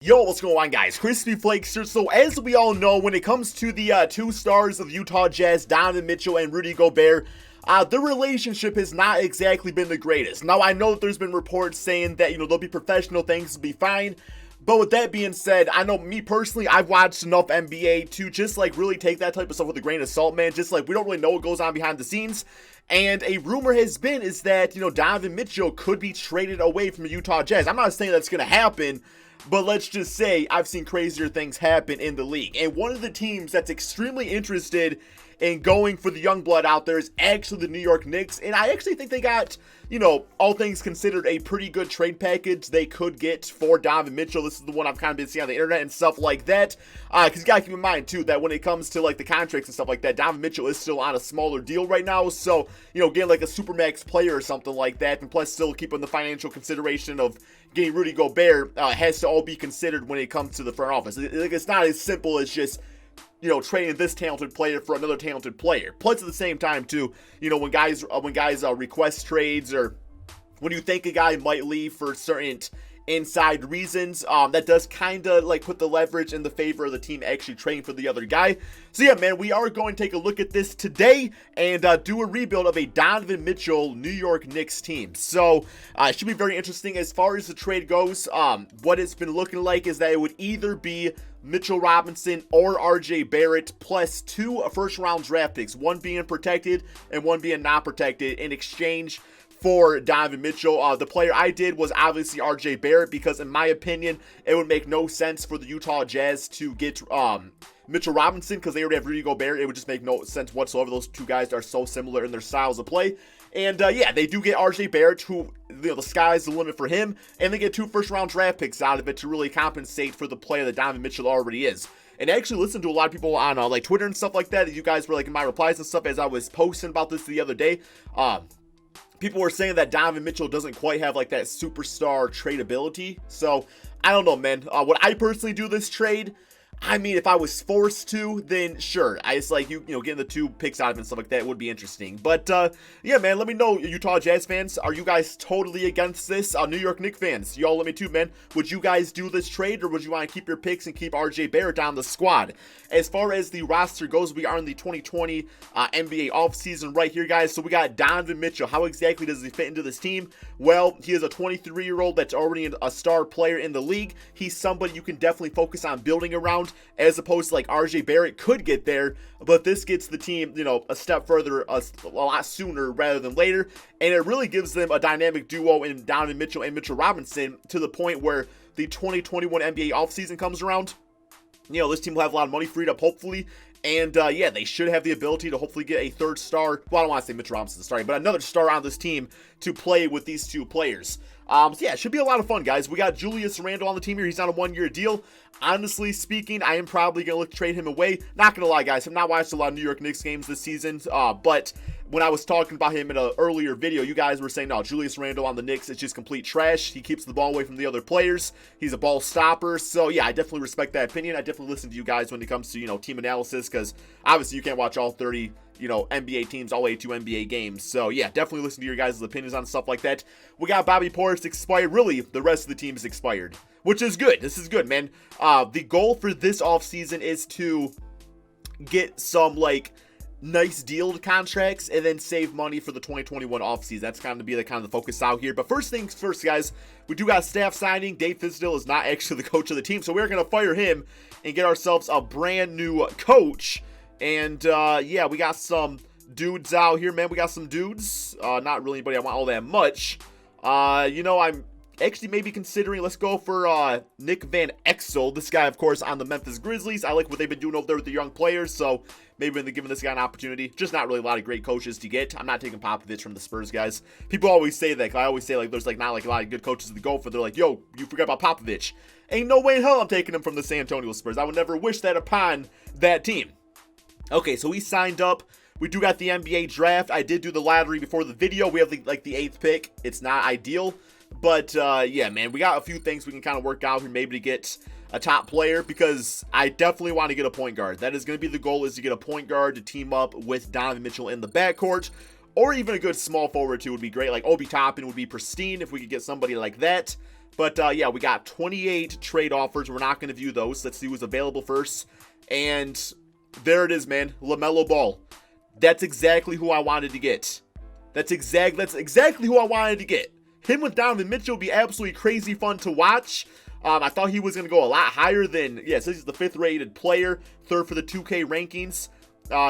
Yo, what's going on, guys? Crispy Flakes here. So, as we all know, when it comes to the two stars of Utah Jazz, Donovan Mitchell and Rudy Gobert, their relationship has not exactly been the greatest. Now, I know that there's been reports saying that, they'll be professional, things will be fine. But with that being said, I know me personally, I've watched enough NBA to just, really take that type of stuff with a grain of salt, man. Just, we don't really know what goes on behind the scenes. And a rumor has been is that, Donovan Mitchell could be traded away from the Utah Jazz. I'm not saying that's going to happen, but let's just say I've seen crazier things happen in the league. And one of the teams that's extremely interested in going for the young blood out there is actually the New York Knicks. And I actually think they got, all things considered, a pretty good trade package they could get for Donovan Mitchell. This is the one I've kind of been seeing on the internet and stuff like that. Because you got to keep in mind, too, that when it comes to, the contracts and stuff like that, Donovan Mitchell is still on a smaller deal right now. So, getting, a supermax player or something like that, and plus still keeping the financial consideration of getting Rudy Gobert has to all be considered when it comes to the front office. It's not as simple as just trading this talented player for another talented player. Plus, at the same time, too, when guys request trades, or when you think a guy might leave for certain inside reasons, that does kind of put the leverage in the favor of the team actually trading for the other guy. So yeah, man, we are going to take a look at this today and do a rebuild of a Donovan Mitchell New York Knicks team. So it should be very interesting as far as the trade goes. What it's been looking like is that it would either be Mitchell Robinson or RJ Barrett plus 2 first-round draft picks, one being protected and one being not protected, in exchange for Donovan Mitchell. The player I did was obviously RJ Barrett, because in my opinion, it would make no sense for the Utah Jazz to get Mitchell Robinson, because they already have Rudy Gobert. It would just make no sense whatsoever. Those two guys are so similar in their styles of play. And yeah, they do get RJ Barrett, who, the sky's the limit for him, and they get 2 first-round draft picks out of it to really compensate for the player that Donovan Mitchell already is. And I actually listened to a lot of people on Twitter and stuff like that. You guys were in my replies and stuff as I was posting about this the other day. People were saying that Donovan Mitchell doesn't quite have that superstar tradability. So I don't know, man. Would I personally do this trade? I mean, if I was forced to, then sure. I just getting the 2 picks out of it and stuff like that would be interesting. But yeah, man, let me know, Utah Jazz fans. Are you guys totally against this? New York Knicks fans, y'all let me too, man. Would you guys do this trade, or would you want to keep your picks and keep RJ Barrett on the squad? As far as the roster goes, we are in the 2020 NBA offseason right here, guys. So we got Donovan Mitchell. How exactly does he fit into this team? Well, he is a 23-year-old that's already a star player in the league. He's somebody you can definitely focus on building around, as opposed to RJ Barrett could get there, but this gets the team, a step further, a lot sooner rather than later, and it really gives them a dynamic duo in Donovan Mitchell and Mitchell Robinson, to the point where the 2021 NBA offseason comes around. This team will have a lot of money freed up, hopefully. And, yeah, they should have the ability to hopefully get a third star. Well, I don't want to say Mitchell Robinson starting, but another star on this team to play with these 2 players. So, yeah, it should be a lot of fun, guys. We got Julius Randle on the team here. He's on a 1-year deal. Honestly speaking, I am probably going to look to trade him away. Not going to lie, guys. I've not watched a lot of New York Knicks games this season, but when I was talking about him in an earlier video, you guys were saying, no, Julius Randle on the Knicks is just complete trash. He keeps the ball away from the other players. He's a ball stopper. So, yeah, I definitely respect that opinion. I definitely listen to you guys when it comes to, team analysis, because obviously you can't watch all 30 NBA teams, all 82 NBA games. So, yeah, definitely listen to your guys' opinions on stuff like that. We got Bobby Portis expired. Really, the rest of the team is expired, which is good. This is good, man. The goal for this offseason is to get some, nice dealed contracts and then save money for the 2021 offseason. That's kind of the focus out here. But first things first, guys, we do got staff signing. Dave Fizdale is not actually the coach of the team, so we're going to fire him and get ourselves a brand new coach. And, yeah, we got some dudes out here, man. We got some dudes. Not really anybody I want all that much. I'm actually maybe considering, let's go for Nick Van Exel. This guy, of course, on the Memphis Grizzlies. I like what they've been doing over there with the young players, so maybe they're giving this guy an opportunity. Just not really a lot of great coaches to get. I'm not taking Popovich from the Spurs, guys. People always say that. I always say, there's, not, a lot of good coaches to go for. They're like, yo, you forgot about Popovich. Ain't no way in hell I'm taking him from the San Antonio Spurs. I would never wish that upon that team. Okay, so he signed up. We do got the NBA draft. I did do the lottery before the video. We have the 8th pick. It's not ideal. But, yeah, man, we got a few things we can kind of work out here maybe to get a top player, because I definitely want to get a point guard. That is going to be the goal, is to get a point guard to team up with Donovan Mitchell in the backcourt, or even a good small forward too would be great. Obi Toppin would be pristine if we could get somebody like that. But yeah, we got 28 trade offers. We're not going to view those. Let's see who's available first. And there it is, man. LaMelo Ball. That's exactly who I wanted to get. That's exactly who I wanted to get. Him with Donovan Mitchell would be absolutely crazy fun to watch. I thought he was going to go a lot higher than, yeah, so he's the 5th rated player, 3rd for the 2K rankings.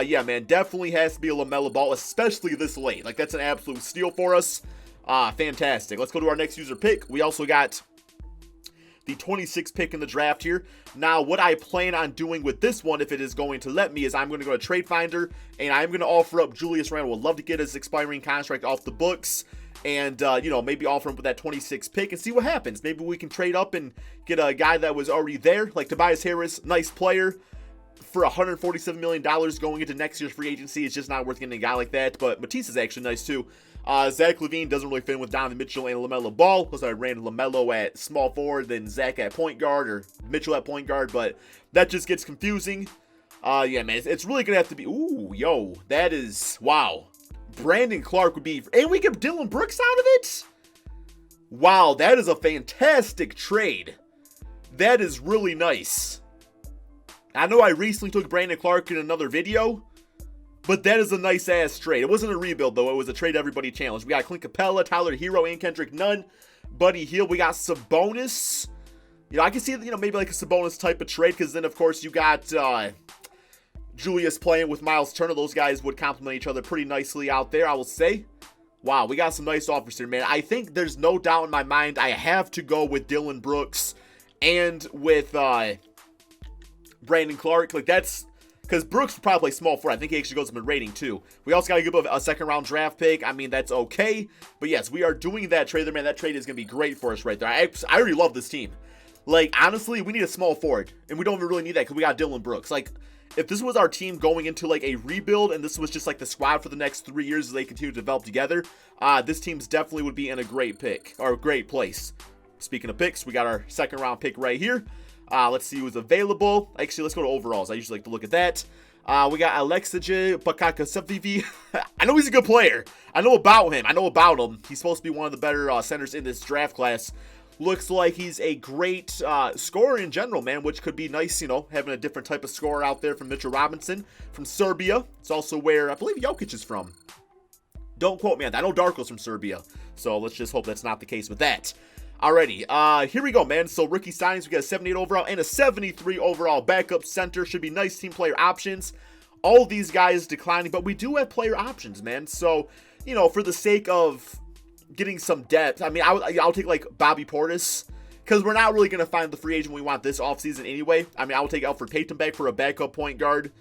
Yeah, man, definitely has to be a LaMelo Ball, especially this late. Like, that's an absolute steal for us. Fantastic. Let's go to our next user pick. We also got the 26th pick in the draft here. Now, what I plan on doing with this one, if it is going to let me, is I'm going to go to Trade Finder, and I'm going to offer up Julius Randle. Would love to get his expiring contract off the books, and, you know, maybe offer him with that 26th pick and see what happens. Maybe we can trade up and get a guy that was already there, like Tobias Harris, nice player. For $147 million going into next year's free agency, it's just not worth getting a guy like that. But Matisse is actually nice too. Zach LaVine doesn't really fit in with Donovan Mitchell and LaMelo Ball, because I ran LaMelo at small forward, then Zach at point guard, or Mitchell at point guard, but that just gets confusing. Yeah, man, it's really going to have to be, ooh, yo, that is, wow. Brandon Clark would be, and we get Dylan Brooks out of it? Wow, that is a fantastic trade. That is really nice. I know I recently took Brandon Clark in another video, but that is a nice-ass trade. It wasn't a rebuild, though. It was a trade everybody challenged. We got Clint Capella, Tyler Hero, and Kendrick Nunn. Buddy Hield. We got Sabonis. You know, I can see, you know, maybe like a Sabonis type of trade, because then, of course, you got Julius playing with Miles Turner. Those guys would complement each other pretty nicely out there, I will say. Wow, we got some nice offers here, man. I think there's no doubt in my mind I have to go with Dylan Brooks and with Brandon Clark. Like, that's because Brooks would probably play small forward. I think he actually goes up in rating too. We also got to give up a second round draft pick. I mean, that's okay. But yes, we are doing that trade there, man. That trade is going to be great for us right there. I already love this team. Like, honestly, we need a small forward, and we don't even really need that because we got Dylan Brooks. Like, if this was our team going into like a rebuild, and this was just like the squad for the next 3 years as they continue to develop together, this team's definitely would be in a great pick, or a great place. Speaking of picks, we got our second round pick right here. Let's see who's available. Actually, let's go to overalls. I usually like to look at that. We got Alexej Bakakasevivi. I know he's a good player. I know about him. He's supposed to be one of the better centers in this draft class. Looks like he's a great scorer in general, man, which could be nice, you know, having a different type of scorer out there from Mitchell Robinson from Serbia. It's also where I believe Jokic is from. Don't quote me on that. I know Darko's from Serbia, so let's just hope that's not the case with that. Alrighty, here we go, man. So rookie signings, we got a 78 overall and a 73 overall backup center. Should be nice team player options. All of these guys declining, but we do have player options, man. So, you know, for the sake of getting some depth, I mean, I'll take like Bobby Portis, because we're not really going to find the free agent we want this offseason anyway. I mean, I will take Alfred Payton back for a backup point guard.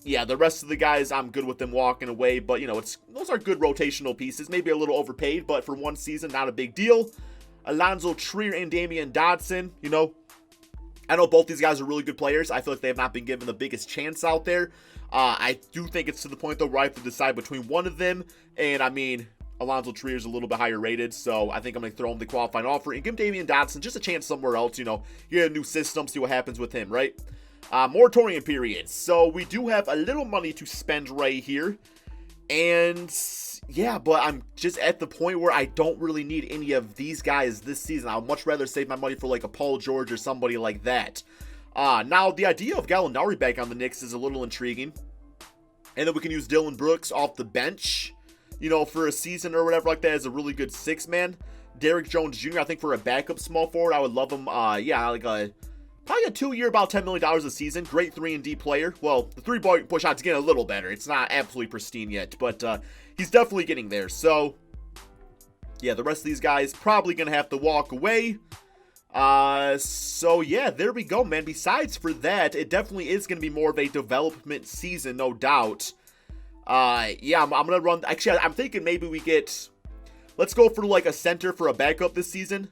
Yeah, the rest of the guys, I'm good with them walking away, but, you know, those are good rotational pieces. Maybe a little overpaid, but for one season, not a big deal. Alonzo Trier and Damian Dotson, you know, I know both these guys are really good players. I feel like they have not been given the biggest chance out there. I do think it's to the point, though, where I have to decide between one of them, and, I mean, Alonzo Trier is a little bit higher rated, so I think I'm going to throw him the qualifying offer and give Damian Dotson just a chance somewhere else, you know, get a new system, see what happens with him, right? Moratorium periods. So we do have a little money to spend right here. And yeah, but I'm just at the point where I don't really need any of these guys this season. I'd much rather save my money for like a Paul George or somebody like that. Now, the idea of Gallinari back on the Knicks is a little intriguing. And then we can use Dylan Brooks off the bench, you know, for a season or whatever like that as a really good six-man. Derrick Jones Jr., I think for a backup small forward, I would love him. Yeah, like probably a 2-year, about $10 million a season. Great 3-and-D player. Well, the 3-point push shot's getting a little better. It's not absolutely pristine yet, but he's definitely getting there. So, yeah, the rest of these guys probably going to have to walk away. So, yeah, there we go, man. Besides for that, it definitely is going to be more of a development season, no doubt. Yeah, I'm going to run. Actually, I'm thinking maybe we get. Let's go for like a center for a backup this season.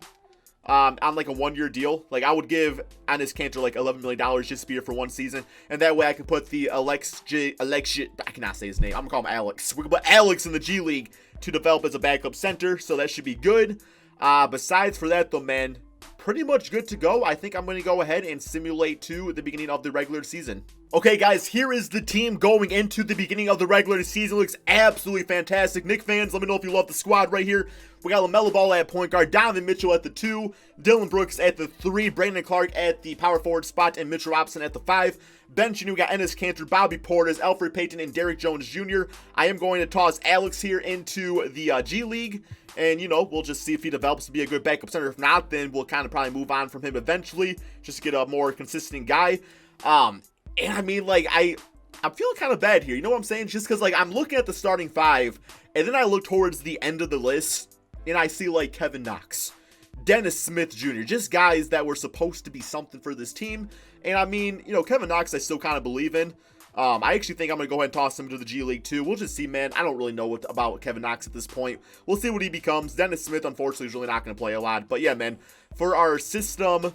On like a 1-year deal. Like I would give Enes Kanter like $11 million just to be here for one season. And that way I can put the Alexej, I cannot say his name. I'm going to call him Alex. We can put Alex in the G League to develop as a backup center. So that should be good. Besides for that though, man, pretty much good to go. I think I'm going to go ahead and simulate to the beginning of the regular season. Okay, guys, here is the team going into the beginning of the regular season. Looks absolutely fantastic. Knicks fans, let me know if you love the squad right here. We got LaMelo Ball at point guard, Donovan Mitchell at the 2, Dillon Brooks at the 3, Brandon Clark at the power forward spot, and Mitchell Robinson at the 5. Benching, we got Enes Kanter, Bobby Portis, Alfred Payton, and Derrick Jones Jr. I am going to toss Alex here into the G League. And, you know, we'll just see if he develops to be a good backup center. If not, then we'll kind of probably move on from him eventually, just to get a more consistent guy. And I mean, like, I'm feeling kind of bad here. You know what I'm saying? Just because, like, I'm looking at the starting 5, and then I look towards the end of the list, and I see, like, Kevin Knox, Dennis Smith Jr., just guys that were supposed to be something for this team. And, I mean, you know, Kevin Knox I still kind of believe in. I actually think I'm going to go ahead and toss him to the G League too. We'll just see, man. I don't really know about Kevin Knox at this point. We'll see what he becomes. Dennis Smith, unfortunately, is really not going to play a lot. But yeah, man, for our system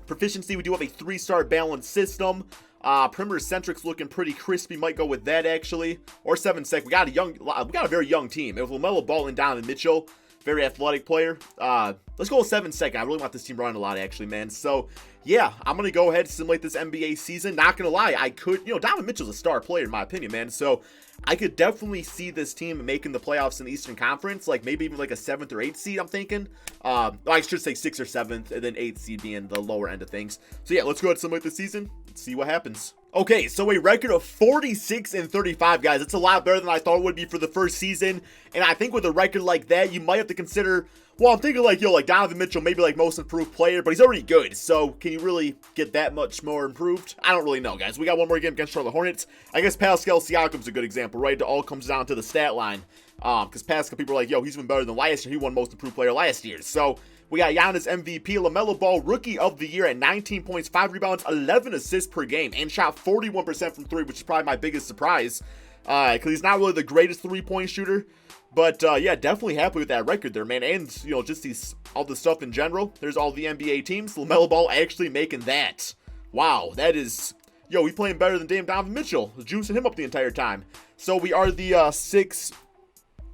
proficiency, we do have a 3-star balanced system. Perimeter centric's looking pretty crispy. Might go with that, actually. Or 7-sec. We got a very young team. With LaMelo Ball and Donovan Mitchell, very athletic player. Let's go with 7-sec. I really want this team running a lot, actually, man. So, yeah, I'm going to go ahead and simulate this NBA season. Not going to lie, I could, you know, Donovan Mitchell's a star player, in my opinion, man. So, I could definitely see this team making the playoffs in the Eastern Conference. Like, maybe even like a 7th or 8th seed, I'm thinking. I should say 6th or 7th, and then 8th seed being the lower end of things. So, yeah, let's go ahead and simulate the season. Let's see what happens. Okay, so a record of 46-35, guys. It's a lot better than I thought it would be for the first season. And I think with a record like that, you might have to consider, well, I'm thinking like, yo, like Donovan Mitchell, maybe like most improved player, but he's already good. So can you really get that much more improved? I don't really know, guys. We got one more game against Charlotte Hornets. I guess Pascal Siakam's a good example, right? It all comes down to the stat line. Because Pascal, people are like, yo, he's been better than last year. He won most improved player last year. So we got Giannis MVP, LaMelo Ball, Rookie of the Year at 19 points, 5 rebounds, 11 assists per game, and shot 41% from 3, which is probably my biggest surprise. Because he's not really the greatest 3-point shooter. But, yeah, definitely happy with that record there, man. And, you know, just all the stuff in general. There's all the NBA teams. LaMelo Ball actually making that. Wow, that is... Yo, we playing better than Donovan Mitchell. Juicing him up the entire time. So we are the 6th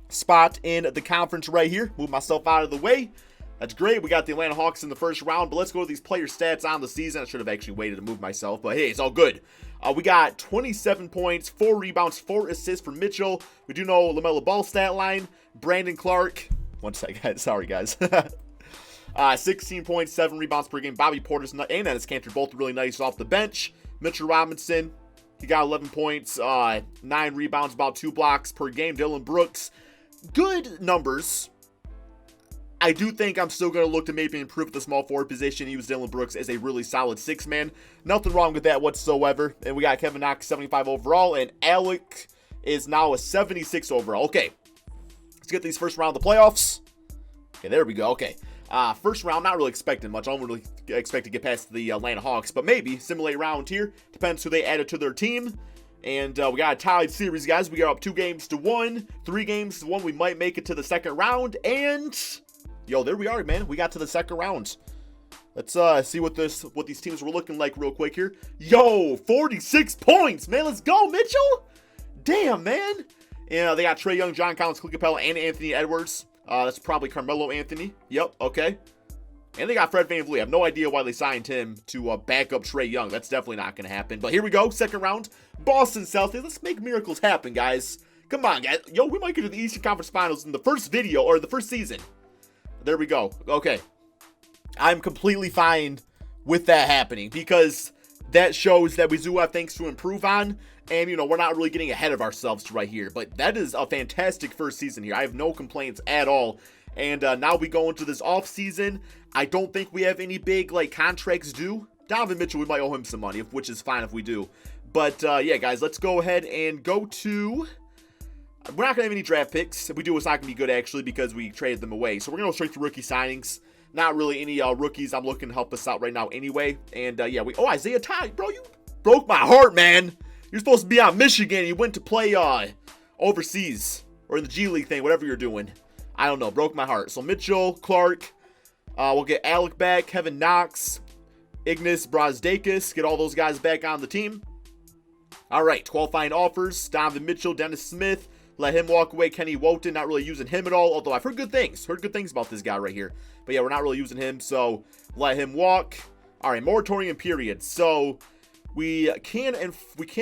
spot in the conference right here. Move myself out of the way. That's great. We got the Atlanta Hawks in the first round, but let's go to these player stats on the season. I should have actually waited to move myself, but hey, it's all good. We got 27 points, 4 rebounds, 4 assists for Mitchell. We do know LaMelo Ball stat line. Brandon Clark. One second, guys. Sorry, guys. 16 points, 7 rebounds per game. Bobby Portis and Enes Kanter both really nice off the bench. Mitchell Robinson, he got 11 points, 9 rebounds, about 2 blocks per game. Dillon Brooks, good numbers. I do think I'm still going to look to maybe improve the small forward position. Use Dillon Brooks as a really solid 6-man. Nothing wrong with that whatsoever. And we got Kevin Knox, 75 overall. And Alec is now a 76 overall. Okay. Let's get these first round of the playoffs. Okay, there we go. Okay. First round, not really expecting much. I don't really expect to get past the Atlanta Hawks. But maybe simulate round here. Depends who they added to their team. And we got a tied series, guys. We got up 2 games to 1. 3 games to 1. We might make it to the second round. And... yo, there we are, man. We got to the second round. Let's see what these teams were looking like real quick here. Yo, 46 points, man. Let's go, Mitchell. Damn, man. Yeah, they got Trae Young, John Collins, Clint Capella, and Anthony Edwards. That's probably Carmelo Anthony. Yep, okay. And they got Fred VanVleet. I have no idea why they signed him to back up Trae Young. That's definitely not going to happen. But here we go, second round. Boston Celtics. Let's make miracles happen, guys. Come on, guys. Yo, we might get to the Eastern Conference Finals in the first video, or the first season. There we go. Okay. I'm completely fine with that happening because that shows that we do have things to improve on. And, you know, we're not really getting ahead of ourselves right here. But that is a fantastic first season here. I have no complaints at all. And now we go into this off season. I don't think we have any big, like, contracts due. Donovan Mitchell, we might owe him some money, which is fine if we do. But, yeah, guys, let's go ahead and go to... we're not going to have any draft picks. If we do, it's not going to be good, actually, because we traded them away. So we're going to go straight to rookie signings. Not really any rookies I'm looking to help us out right now anyway. And, yeah, oh, Isaiah Ty. Bro, you broke my heart, man. You're supposed to be on Michigan. You went to play overseas or in the G League thing, whatever you're doing. I don't know. Broke my heart. So Mitchell, Clark. We'll get Alec back. Kevin Knox. Ignas Brazdeikis. Get all those guys back on the team. All right. Qualifying offers. Donovan Mitchell, Dennis Smith, Let him walk away. Kenny Wooten, not really using him at all, although I've heard good things. Heard good things about this guy right here. But yeah, we're not really using him, so let him walk. All right, moratorium period. So we can't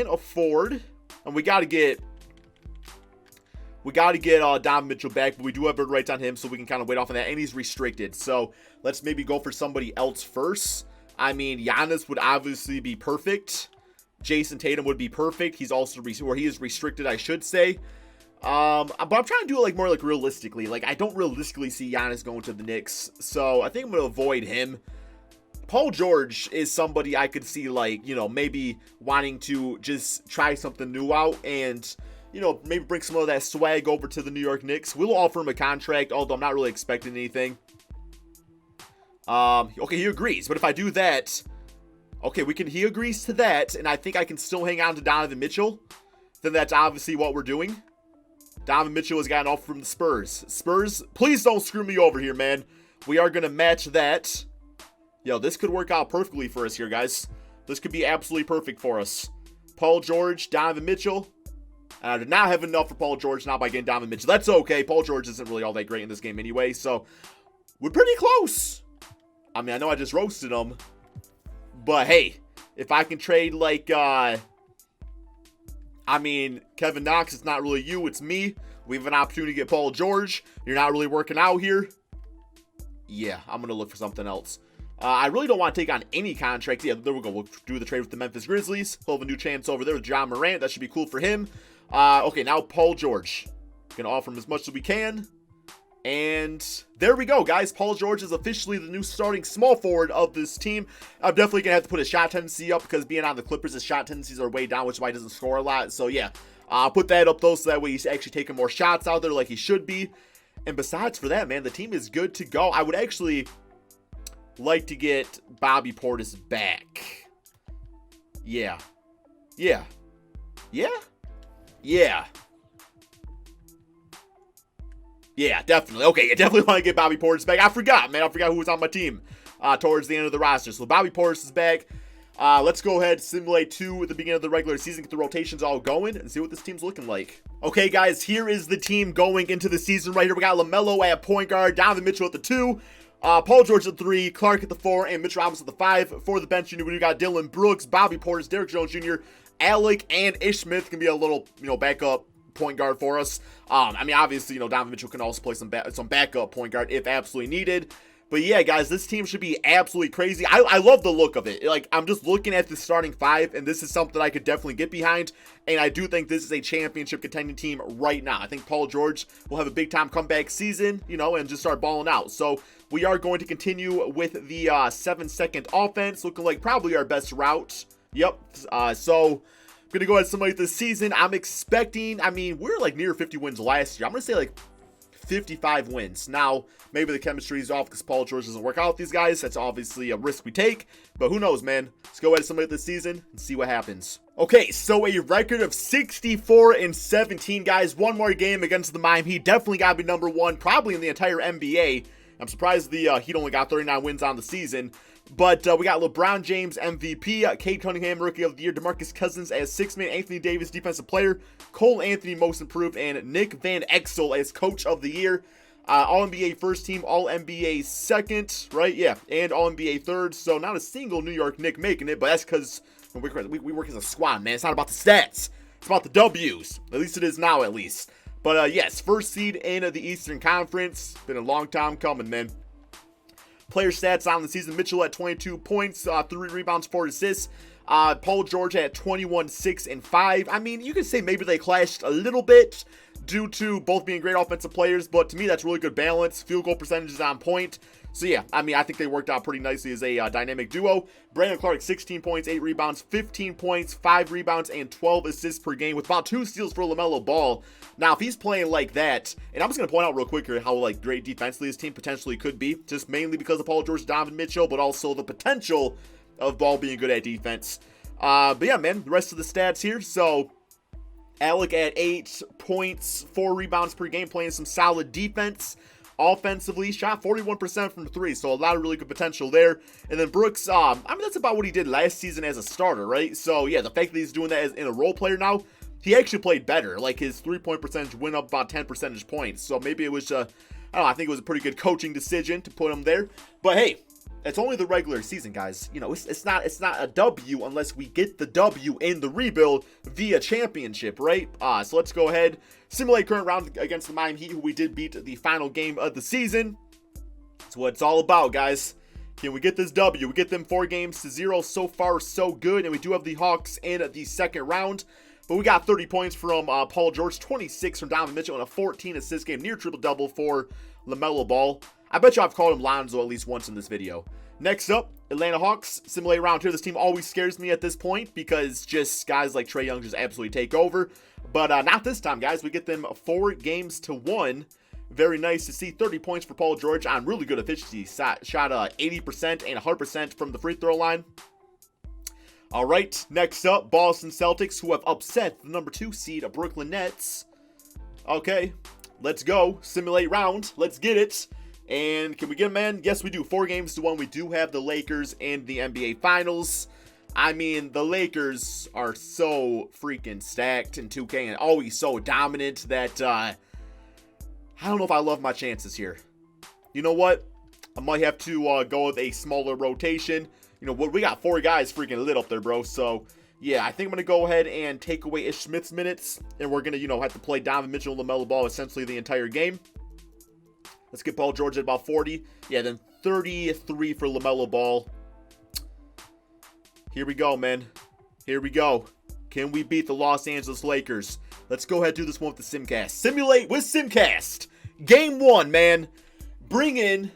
afford, and we got to get Donovan Mitchell back, but we do have bird rights on him, so we can kind of wait off on that, and he's restricted. So let's maybe go for somebody else first. I mean, Giannis would obviously be perfect. Jason Tatum would be perfect. He's also, or he is restricted, I should say. But I'm trying to do it like more like realistically. Like, I don't realistically see Giannis going to the Knicks, so I think I'm going to avoid him. Paul George is somebody I could see, like, you know, maybe wanting to just try something new out and, you know, maybe bring some of that swag over to the New York Knicks. We'll offer him a contract, although I'm not really expecting anything. Okay, he agrees, but if I do that, okay, he agrees to that, and I think I can still hang on to Donovan Mitchell, then that's obviously what we're doing. Donovan Mitchell has got an offer from the Spurs. Spurs, please don't screw me over here, man. We are going to match that. Yo, this could work out perfectly for us here, guys. This could be absolutely perfect for us. Paul George, Donovan Mitchell. And I did not have enough for Paul George now by getting Donovan Mitchell. That's okay. Paul George isn't really all that great in this game anyway, so we're pretty close. I mean, I know I just roasted him, but hey, if I can trade like, I mean, Kevin Knox, it's not really you, it's me. We have an opportunity to get Paul George. You're not really working out here. Yeah, I'm going to look for something else. I really don't want to take on any contracts. Yeah, there we go. We'll do the trade with the Memphis Grizzlies. He'll have a new chance over there with John Morant. That should be cool for him. Okay, now Paul George. Going to offer him as much as we can. And there we go, guys. Paul George is officially the new starting small forward of this team. I'm definitely going to have to put his shot tendency up because being on the Clippers, his shot tendencies are way down, which is why he doesn't score a lot. So, yeah, I'll put that up, though, so that way he's actually taking more shots out there like he should be. And besides for that, man, the team is good to go. I would actually like to get Bobby Portis back. Yeah. Yeah. Yeah? Yeah. Yeah, definitely. Okay, I definitely want to get Bobby Portis back. I forgot, man. I forgot who was on my team towards the end of the roster. So Bobby Portis is back. Let's go ahead and simulate two at the beginning of the regular season, get the rotations all going, and see what this team's looking like. Okay, guys, here is the team going into the season right here. We got LaMelo at point guard, Donovan Mitchell at the 2, Paul George at the 3, Clark at the 4, and Mitchell Robinson at the 5. For the bench, we got Dylan Brooks, Bobby Portis, Derrick Jones Jr., Alec, and Ish Smith can be a little, backup point guard for us. I mean, obviously, Donovan Mitchell can also play some backup point guard if absolutely needed. But yeah, guys, this team should be absolutely crazy. I love the look of it. Like, I'm just looking at the starting 5, and this is something I could definitely get behind. And I do think this is a championship contending team right now. I think Paul George will have a big-time comeback season, and just start balling out. So we are going to continue with the 7-second offense, looking like probably our best route. Yep. So I'm going to go ahead and simulate this season. I'm expecting, we're like near 50 wins last year. I'm going to say like 55 wins. Now, maybe the chemistry is off because Paul George doesn't work out with these guys. That's obviously a risk we take, but who knows, man. Let's go ahead and simulate this season and see what happens. Okay, so a record of 64-17, guys. One more game against the Miami Heat. Definitely got to be number one, probably in the entire NBA. I'm surprised the Heat only got 39 wins on the season. But we got LeBron James MVP, Cade Cunningham Rookie of the Year, DeMarcus Cousins as Sixth Man, Anthony Davis Defensive Player, Cole Anthony Most Improved, and Nick Van Exel as Coach of the Year. All-NBA First Team, All-NBA Second, right? Yeah, and All-NBA Third. So not a single New York Knick making it, but that's because we work as a squad, man. It's not about the stats. It's about the W's. At least it is now, at least. But yes, first seed in the Eastern Conference. Been a long time coming, man. Player stats on the season: Mitchell at 22 points, 3 rebounds, 4 assists. Paul George at 21, 6, and 5. I mean, you could say maybe they clashed a little bit due to both being great offensive players, but to me, that's really good balance. Field goal percentages on point. So yeah, I think they worked out pretty nicely as a dynamic duo. Brandon Clark, 16 points, 8 rebounds, 15 points, 5 rebounds, and 12 assists per game with about 2 steals for LaMelo Ball. Now, if he's playing like that, and I'm just going to point out real quick here how great defensively his team potentially could be, just mainly because of Paul George, Donovan Mitchell, but also the potential of Ball being good at defense. But yeah, man, the rest of the stats here. So Alec at 8 points, 4 rebounds per game, playing some solid defense. Offensively, shot 41% from 3, so a lot of really good potential there. And then Brooks, that's about what he did last season as a starter, right? So yeah, the fact that he's doing that as in a role player now, he actually played better. Like, his three-point percentage went up about 10 percentage points. So maybe it was, I don't know, I think it was a pretty good coaching decision to put him there. But hey, it's only the regular season, guys. You know, it's not a W unless we get the W in the rebuild via championship, right? So let's go ahead, simulate current round against the Miami Heat, who we did beat the final game of the season. That's what it's all about, guys. Can we get this W? We get them 4-0 so far, so good. And we do have the Hawks in the second round. But we got 30 points from Paul George, 26 from Donovan Mitchell, and a 14-assist game, near triple-double for LaMelo Ball. I bet you I've called him Lonzo at least once in this video. Next up, Atlanta Hawks, simulate round here. This team always scares me at this point because just guys like Trae Young just absolutely take over. But not this time, guys. We get them 4-1. Very nice to see. 30 points for Paul George on really good efficiency. Shot 80% and 100% from the free throw line. All right, next up, Boston Celtics, who have upset the number 2 seed of Brooklyn Nets. Okay, let's go. Simulate round. Let's get it. And can we get them, man? Yes, we do. 4-1. We do have the Lakers in the NBA Finals. I mean, the Lakers are so freaking stacked in 2K and always so dominant that I don't know if I love my chances here. You know what? I might have to go with a smaller rotation. You know what? We got 4 guys freaking lit up there, bro. So, yeah, I think I'm going to go ahead and take away Ish Smith's minutes. And we're going to, you know, have to play Donovan Mitchell and LaMelo Ball essentially the entire game. Let's get Paul George at about 40. Yeah, then 33 for LaMelo Ball. Here we go, man. Here we go. Can we beat the Los Angeles Lakers? Let's go ahead and do this one with the Simcast. Simulate with Simcast. Game 1, man. Bring in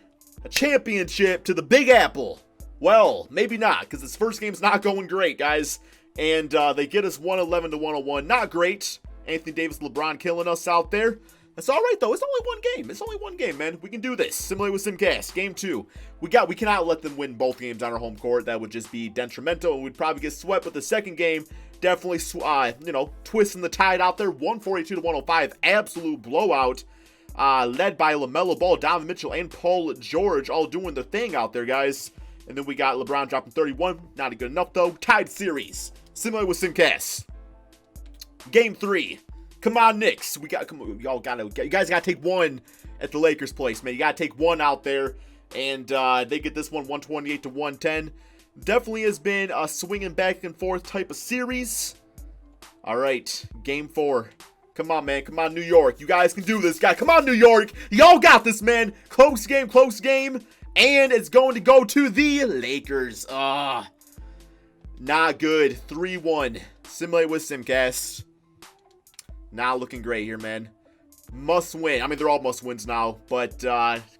a championship to the Big Apple. Well, maybe not, because this first game's not going great, guys. And they get us 111-101. Not great. Anthony Davis, LeBron killing us out there. That's all right, though. It's only one game. It's only one game, man. We can do this. Simulate with Simcast. Game 2. We cannot let them win both games on our home court. That would just be detrimental, and we'd probably get swept. But the second game, definitely, you know, twisting the tide out there. 142-105. Absolute blowout. Led by LaMelo Ball, Donovan Mitchell, and Paul George, all doing their thing out there, guys. And then we got LeBron dropping 31. Not good enough, though. Tied series. Simulate with Simcast. Game 3. Come on, Knicks. You guys gotta take one at the Lakers' place, man. You gotta take one out there. And they get this one 128-110. Definitely has been a swinging back and forth type of series. All right, game 4. Come on, man. Come on, New York. You guys can do this, guys. Come on, New York. Y'all got this, man. Close game, close game. And it's going to go to the Lakers. Not good. 3-1. Simulate with Simcast. Not looking great here, man. Must win. I mean, they're all must wins now. But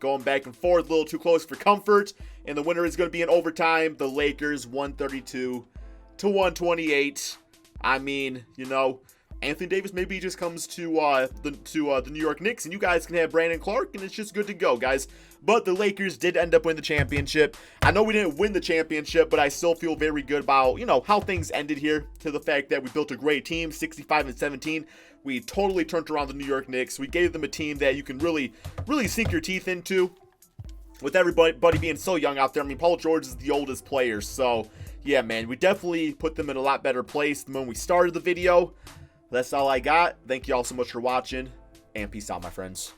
going back and forth, a little too close for comfort. And the winner is going to be in overtime. The Lakers, 132-128. I mean, you know, Anthony Davis maybe just comes to the New York Knicks, and you guys can have Brandon Clark, and it's just good to go, guys. But the Lakers did end up winning the championship. I know we didn't win the championship, but I still feel very good about, you know, how things ended here, to the fact that we built a great team, 65-17. We totally turned around the New York Knicks. We gave them a team that you can really sink your teeth into, with everybody being so young out there. I mean, Paul George is the oldest player, so yeah, man, we definitely put them in a lot better place than when we started the video. That's all I got. Thank you all so much for watching, and peace out, my friends.